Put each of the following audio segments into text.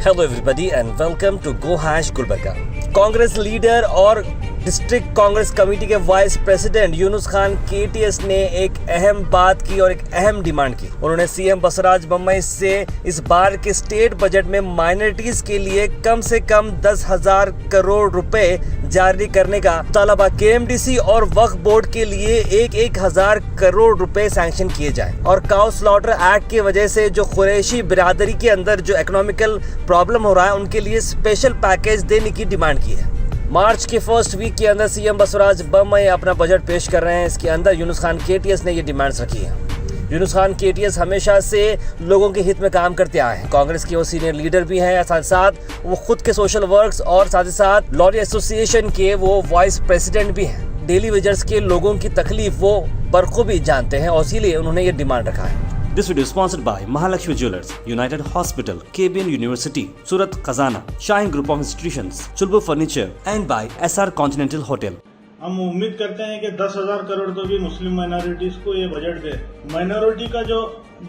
Hello everybody and welcome to Go Hash Gulbarga. Congress leader और district Congress committee के vice president Yunus Khan KTS ने एक अहम बात की और एक अहम डिमांड की। उन्होंने सीएम बसवराज बोम्मई से इस बार के स्टेट बजट में माइनॉरिटीज के लिए कम से कम 10,000 करोड़ रुपए जारी करने का तलबा केएमडीसी और वक्फ बोर्ड के लिए 1,000 करोड़ रुपए सैंक्शन किए जाए और काउ स्लॉटर एक्ट की वजह से जो कुरैशी बिरादरी के अंदर जो इकोनॉमिकल प्रॉब्लम हो रहा है उनके लिए स्पेशल पैकेज देने की डिमांड की है। मार्च के फर्स्ट वीक के अंदर सीएम बसवराज बोम्मई अपना बजट पेश कर रहे हैं। इसके अंदर यूनुस खान केटीएस ने ये डिमांड्स रखी है। यूनुस खान केटीएस हमेशा से लोगों के हित में काम करते आए हैं। कांग्रेस के वो सीनियर लीडर भी हैं, साथ साथ वो खुद के सोशल वर्क्स और साथ ही साथ लॉरी एसोसिएशन के वो वाइस प्रेसिडेंट भी हैं। डेली वेजर्स के लोगों की तकलीफ वो बखूबी जानते हैं और इसीलिए उन्होंने ये डिमांड रखा है। This video is sponsored by Mahalakshmi Jewelers, United Hospital, KBN University, Surat Khazana, Shine Group of Institutions, Chulbur Furniture and by SR Continental Hotel. हम उम्मीद करते हैं कि 10,000 करोड़ तो भी मुस्लिम माइनॉरिटीज को ये बजट दे। माइनॉरिटी का जो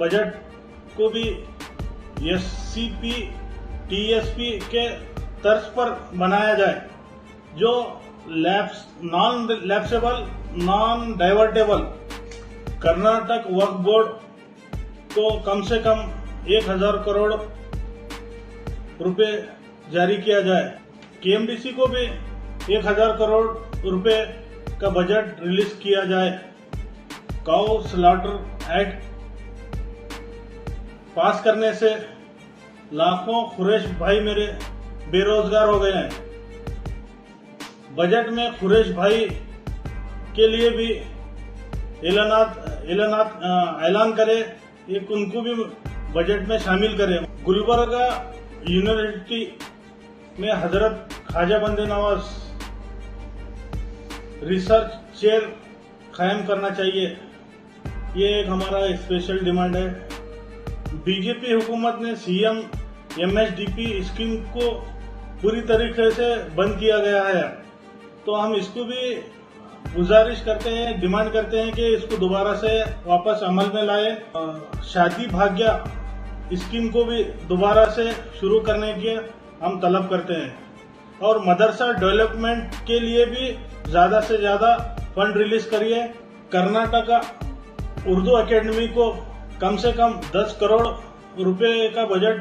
बजट को भी एससीपी टीएसपी के तर्ज पर बनाया जाए, जो नॉन लैप्सेबल नॉन डाइवर्टेबल कर्नाटक वक्फ बोर्ड को कम से कम 1,000 करोड़ रुपए जारी किया जाए। केएमडीसी को भी 1,000 करोड़ रुपए का बजट रिलीज किया जाए। काउ स्लॉटर एक्ट पास करने से लाखों खुरेश भाई मेरे बेरोजगार हो गए हैं। बजट में खुरेश भाई के लिए भी ऐलान करे, एक उनको भी बजट में शामिल करें। गुलबर्गा यूनिवर्सिटी में हजरत ख्वाजा बंदे नवाज रिसर्च चेयर कायम करना चाहिए। ये एक हमारा स्पेशल डिमांड है। बीजेपी हुकूमत ने सीएम एमएसडीपी स्कीम को पूरी तरीके से बंद किया गया है, तो हम इसको भी गुजारिश करते हैं, डिमांड करते हैं कि इसको दोबारा से वापस अमल में लाए। शादी भाग्य स्कीम को भी दोबारा से शुरू करने की हम तलब करते हैं और मदरसा डेवलपमेंट के लिए भी ज्यादा से ज्यादा फंड रिलीज करिए। कर्नाटका उर्दू एकेडमी को कम से कम 10 करोड़ रुपए का बजट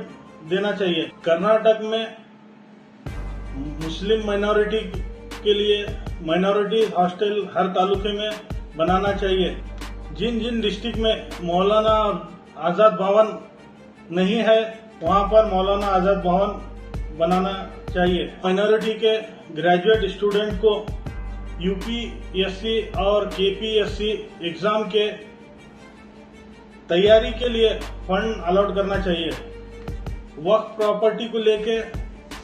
देना चाहिए। कर्नाटक में मुस्लिम माइनॉरिटी के लिए माइनॉरिटी हॉस्टल हर तालुके में बनाना चाहिए। जिन जिन डिस्ट्रिक्ट में मौलाना आजाद भवन नहीं है, वहां पर मौलाना आजाद भवन बनाना चाहिए। माइनॉरिटी के ग्रेजुएट स्टूडेंट को यूपीएससी और केपीएससी एग्जाम के तैयारी के लिए फंड अलॉट करना चाहिए। वक्फ प्रॉपर्टी को लेके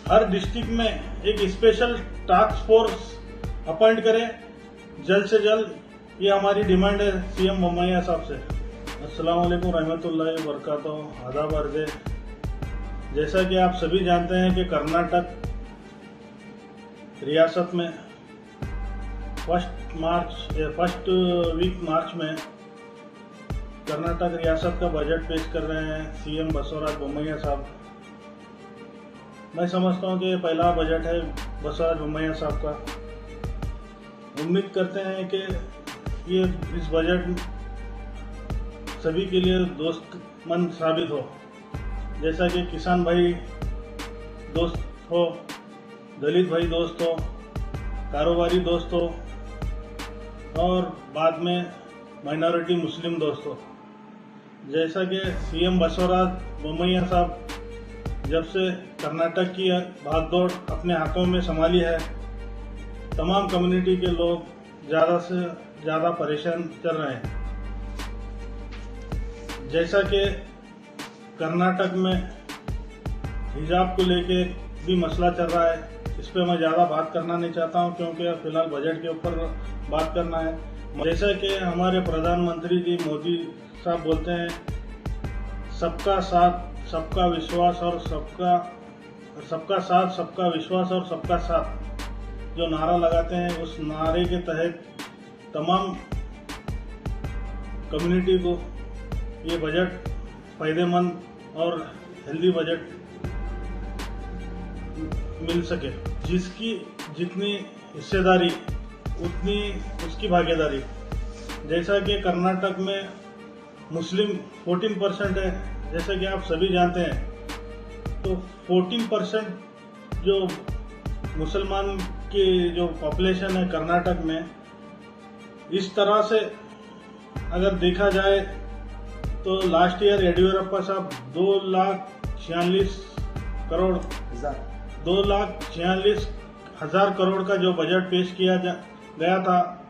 हर डिस्ट्रिक्ट में एक स्पेशल टास्क फोर्स अपॉइंट करें जल्द से जल्द। ये हमारी डिमांड है सीएम बोम्मई साहब से। अस्सलाम वालेकुम रहमतुल्लाहि व बरकातहू। आदाब अर्ज़। जैसा कि आप सभी जानते हैं कि कर्नाटक रियासत में फर्स्ट वीक मार्च में कर्नाटक रियासत का बजट पेश कर रहे हैं सीएम बसवराज बोम्मई साहब। मैं समझता हूं कि ये पहला बजट है बसवराज बोम्मई साहब का। उम्मीद करते हैं कि ये इस बजट सभी के लिए दोस्तमंद साबित हो, जैसा कि किसान भाई दोस्त हो, दलित भाई दोस्त हो, कारोबारी दोस्त हो और बाद में माइनॉरिटी मुस्लिम दोस्त हो। जैसा कि सीएम बसवराज बोम्मई साहब जब से कर्नाटक की भागदौड़ अपने हाथों में संभाली है, तमाम कम्युनिटी के लोग ज़्यादा से ज़्यादा परेशान चल रहे हैं। जैसा कि कर्नाटक में हिजाब को लेके भी मसला चल रहा है, इस पर मैं ज़्यादा बात करना नहीं चाहता हूं क्योंकि फिलहाल बजट के ऊपर बात करना है। जैसा कि हमारे प्रधानमंत्री जी मोदी साहब बोलते हैं, सबका साथ सबका विश्वास और सबका साथ सबका विश्वास और सबका साथ जो नारा लगाते हैं, उस नारे के तहत तमाम कम्युनिटी को ये बजट फायदेमंद और हेल्दी बजट मिल सके। जिसकी जितनी हिस्सेदारी उतनी उसकी भागीदारी। जैसा कि कर्नाटक में मुस्लिम 14% है, जैसा कि आप सभी जानते हैं, तो 14% जो मुसलमान की जो पॉपुलेशन है कर्नाटक में, इस तरह से अगर देखा जाए तो लास्ट ईयर येडियूरप्पा साहब 2,46,000 करोड़ का जो बजट पेश किया गया था,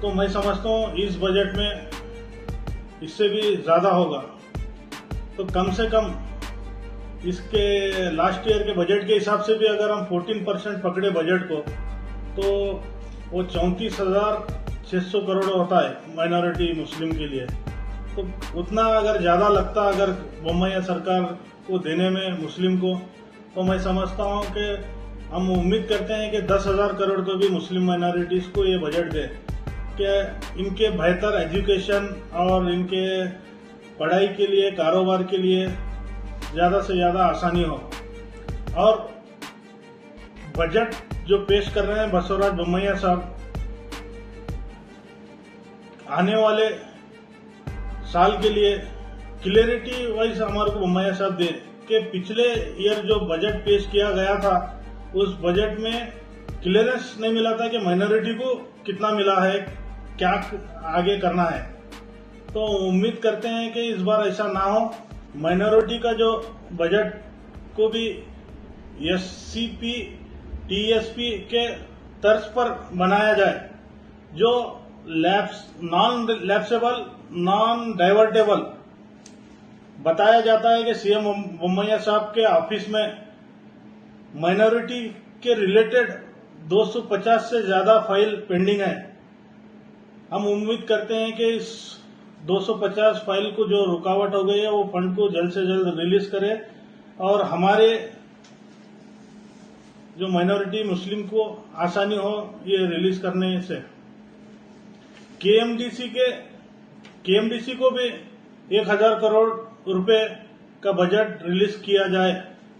तो मैं समझता हूँ इस बजट में इससे भी ज़्यादा होगा। तो कम से कम इसके लास्ट ईयर के बजट के हिसाब से भी अगर हम 14% पकड़े बजट को, तो वो 34,600 करोड़ होता है माइनॉरिटी मुस्लिम के लिए। तो उतना अगर ज़्यादा लगता अगर बोम्मैया सरकार को देने में मुस्लिम को, तो मैं समझता हूँ कि हम उम्मीद करते हैं कि 10,000 करोड़ को भी मुस्लिम माइनॉरिटीज़ को ये बजट दे, कि इनके बेहतर एजुकेशन और इनके पढ़ाई के लिए, कारोबार के लिए ज़्यादा से ज़्यादा आसानी हो। और बजट जो पेश कर रहे हैं बसवराज बोम्मैया साहब, आने वाले साल के लिए क्लियरिटी वाइज हमारे को बोम्मैया साहब दे कि पिछले ईयर जो बजट पेश किया गया था, उस बजट में क्लियरेंस नहीं मिला था कि माइनॉरिटी को कितना मिला है, क्या आगे करना है। तो उम्मीद करते हैं कि इस बार ऐसा ना हो। माइनॉरिटी का जो बजट को भी एससीपी टीएसपी के तर्ज पर बनाया जाए, जो नॉन लैप्सेबल, नॉन डाइवर्टेबल बताया जाता है कि सीएम बोम्मैया साहब के ऑफिस में माइनॉरिटी के रिलेटेड 250 से ज्यादा फाइल पेंडिंग है। हम उम्मीद करते हैं कि इस 250 फाइल को जो रुकावट हो गई है, वो फंड को जल्द से जल्द रिलीज करे और हमारे जो माइनॉरिटी मुस्लिम को आसानी हो ये रिलीज करने से। केएमडीसी को भी 1,000 करोड़ रुपए का बजट रिलीज किया जाए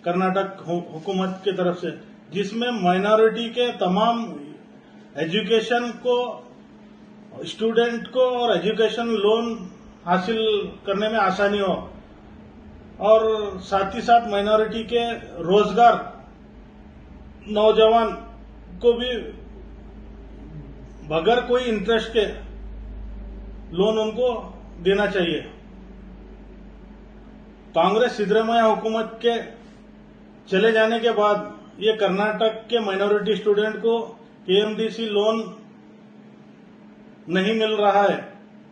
कर्नाटक हुकूमत की तरफ से, जिसमें माइनॉरिटी के तमाम एजुकेशन को, स्टूडेंट को और एजुकेशन लोन हासिल करने में आसानी हो, और साथ ही साथ माइनॉरिटी के रोजगार, नौजवान को भी बगैर कोई इंटरेस्ट के लोन उनको देना चाहिए। कांग्रेस सिद्धरामैया हुकूमत के चले जाने के बाद ये कर्नाटक के माइनॉरिटी स्टूडेंट को केएमडीसी लोन नहीं मिल रहा है।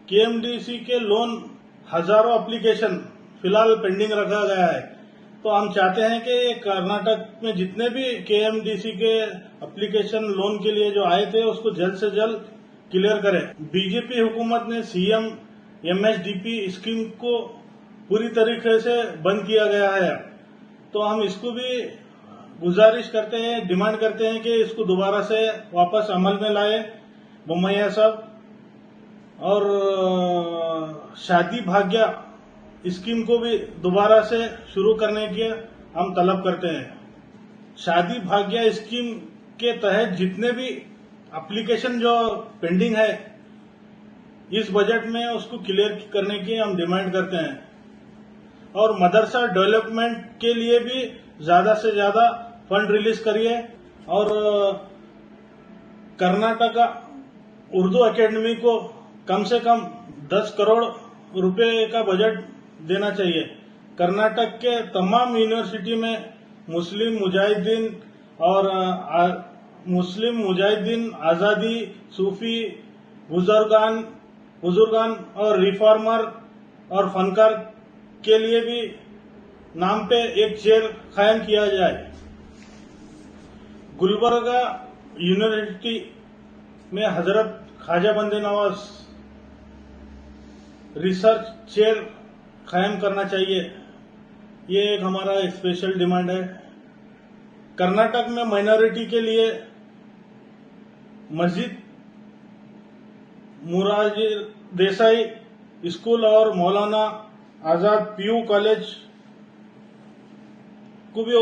केएमडीसी के लोन हजारों एप्लीकेशन फिलहाल पेंडिंग रखा गया है। तो हम चाहते हैं कि कर्नाटक में जितने भी केएमडीसी के एप्लीकेशन लोन के लिए जो आए थे, उसको जल्द से जल्द क्लियर करें। बीजेपी हुकूमत ने सीएम एमएसडीपी स्कीम को पूरी तरीके से बंद किया गया है। तो हम इसको भी गुजारिश करते हैं, डिमांड करते हैं कि इसको दोबारा से वापस अमल में लाए बोम्मैया साहब, और शादी भाग्य स्कीम को भी दोबारा से शुरू करने की हम तलब करते हैं। शादी भाग्य स्कीम के तहत जितने भी एप्लीकेशन जो पेंडिंग है इस बजट में, उसको क्लियर करने की हम डिमांड करते हैं। और मदरसा डेवलपमेंट के लिए भी ज्यादा से ज्यादा फंड रिलीज करिए, और कर्नाटका उर्दू एकेडमी को कम से कम 10 करोड़ रुपए का बजट देना चाहिए। कर्नाटक के तमाम यूनिवर्सिटी में मुस्लिम मुजाहिदीन, आजादी, सूफी, बुजुर्गान और रिफॉर्मर और फनकार के लिए भी नाम पे एक चेयर कायम किया जाए। गुलबर्गा यूनिवर्सिटी में हजरत ख्वाजा बंदे नवाज रिसर्च चेयर कायम करना चाहिए। ये एक हमारा स्पेशल डिमांड है। कर्नाटक में माइनॉरिटी के लिए मस्जिद मुरारजी देसाई स्कूल और मौलाना आजाद पीयू कॉलेज को भी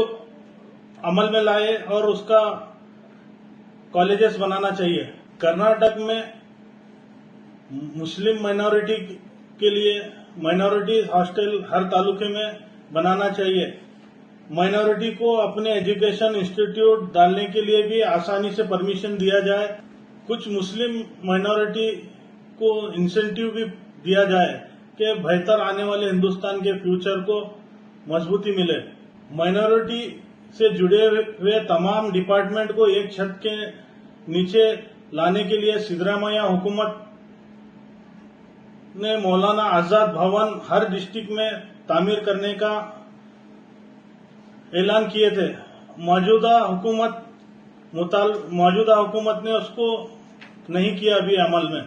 अमल में लाए और उसका कॉलेजेस बनाना चाहिए। कर्नाटक में मुस्लिम माइनॉरिटी के लिए माइनॉरिटी हॉस्टल हर तालुके में बनाना चाहिए। माइनॉरिटी को अपने एजुकेशन इंस्टीट्यूट डालने के लिए भी आसानी से परमिशन दिया जाए। कुछ मुस्लिम माइनॉरिटी को इंसेंटिव भी दिया जाए कि बेहतर आने वाले हिंदुस्तान के फ्यूचर को मजबूती मिले। माइनॉरिटी से जुड़े हुए तमाम डिपार्टमेंट को एक छत के नीचे लाने के लिए सिद्धरामैया हुकूमत ने मौलाना आजाद भवन हर डिस्ट्रिक्ट में तामीर करने का ऐलान किए थे। मौजूदा हुकूमत ने उसको नहीं किया अभी अमल में।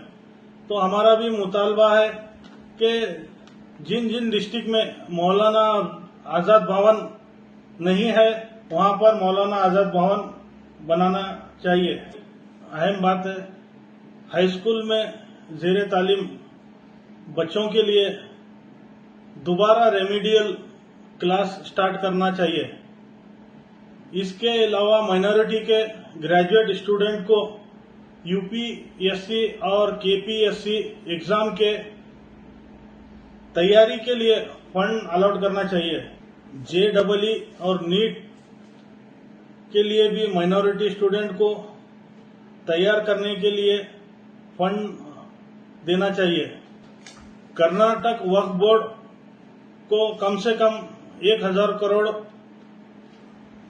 तो हमारा भी मुतालबा है कि जिन जिन डिस्ट्रिक्ट में मौलाना आजाद भवन नहीं है वहां पर मौलाना आजाद भवन बनाना चाहिए। अहम बात है, हाई स्कूल में ज़ेरे तालीम बच्चों के लिए दोबारा रेमेडियल क्लास स्टार्ट करना चाहिए। इसके अलावा माइनॉरिटी के ग्रेजुएट स्टूडेंट को यूपीएससी और केपीएससी एग्जाम के तैयारी के लिए फंड अलॉट करना चाहिए। जेईई और नीट के लिए भी माइनॉरिटी स्टूडेंट को तैयार करने के लिए फंड देना चाहिए। कर्नाटक वक्फ बोर्ड को कम से कम 1000 करोड़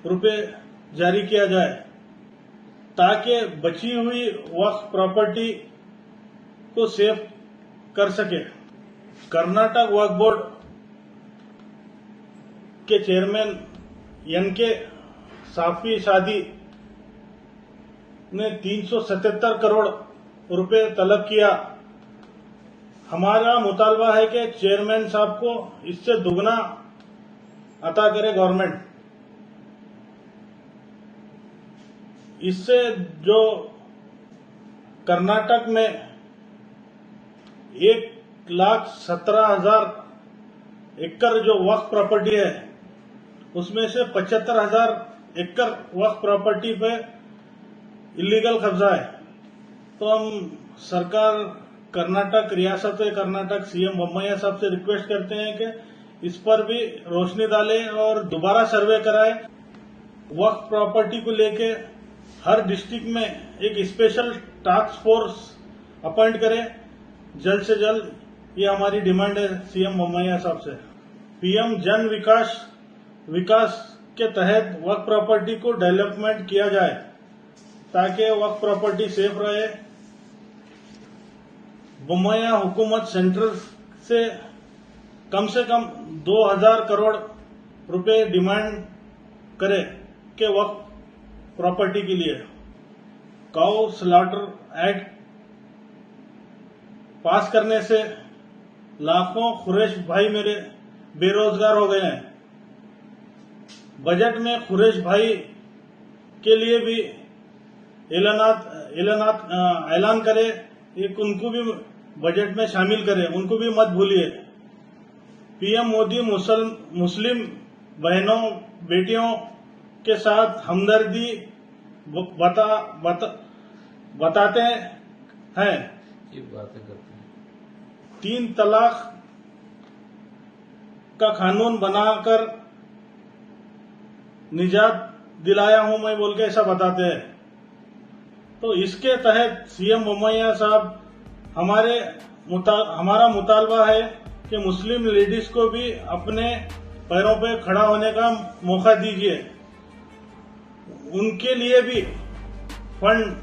रुपए जारी किया जाए ताकि बची हुई वक्फ प्रॉपर्टी को सेव कर सके। कर्नाटक वक्फ बोर्ड के चेयरमैन एनके साफी शादी ने 377 करोड़ रुपए तलब किया। हमारा मुतालबा है कि चेयरमैन साहब को इससे दुगना अता करे गवर्नमेंट। इससे जो कर्नाटक में 1,17,000 एकड़ जो वक्फ प्रॉपर्टी है उसमें से 75,000 एकड़ वक्फ प्रॉपर्टी पे इलीगल कब्जा है। तो हम सरकार कर्नाटक रियासत कर्नाटक सीएम बोम्मैया साहब से रिक्वेस्ट करते हैं कि इस पर भी रोशनी डाले और दोबारा सर्वे कराए। वक्फ प्रॉपर्टी को लेके हर डिस्ट्रिक्ट में एक स्पेशल टास्क फोर्स अपॉइंट करे जल्द से जल्द। ये हमारी डिमांड है सीएम बोम्मैया साहब से। पीएम जन विकास के तहत वक्फ प्रॉपर्टी को डेवलपमेंट किया जाए ताकि वक्फ प्रॉपर्टी सेफ रहे। बोम्मैया हुकूमत सेंट्रल से कम 2000 करोड़ रुपए डिमांड करे के वक्फ प्रॉपर्टी के लिए। काउ स्लॉटर एक्ट पास करने से लाखों खुरेश भाई मेरे बेरोजगार हो गए हैं। बजट में खुरेश भाई के लिए भी ऐलान करे, एक उनको भी बजट में शामिल करे, उनको भी मत भूलिए। पीएम मोदी मुस्लिम बहनों बेटियों के साथ हमदर्दी बताते हैं। ये बातें करते हैं। 3 तलाक का कानून बनाकर निजात दिलाया हूं मैं बोल के ऐसा बताते हैं। तो इसके तहत सीएम बोम्मैया साहब हमारा मुतालबा है कि मुस्लिम लेडीज को भी अपने पैरों पे खड़ा होने का मौका दीजिए। उनके लिए भी फंड,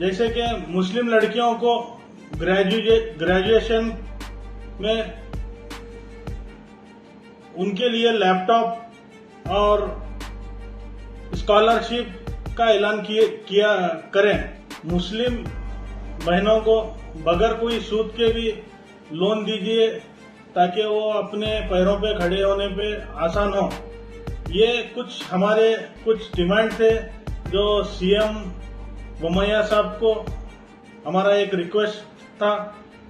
जैसे कि मुस्लिम लड़कियों को ग्रेजुएशन में उनके लिए लैपटॉप और स्कॉलरशिप का ऐलान किया करें। मुस्लिम बहनों को बगैर कोई सूद के भी लोन दीजिए ताकि वो अपने पैरों पे खड़े होने पे आसान हो। ये हमारे कुछ डिमांड थे जो सीएम बोम्मैया साहब को हमारा एक रिक्वेस्ट था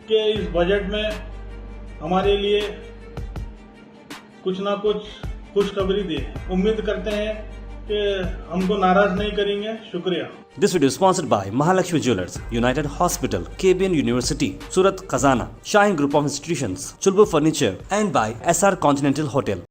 कि इस बजट में हमारे लिए कुछ ना कुछ खुशखबरी दे। उम्मीद करते हैं कि हमको नाराज नहीं करेंगे। शुक्रिया। This video is sponsored by Mahalakshmi Jewelers, United Hospital, KBN University, Surat Khazana, Shine Group of Institutions, Chulbur Furniture, and by SR Continental Hotel.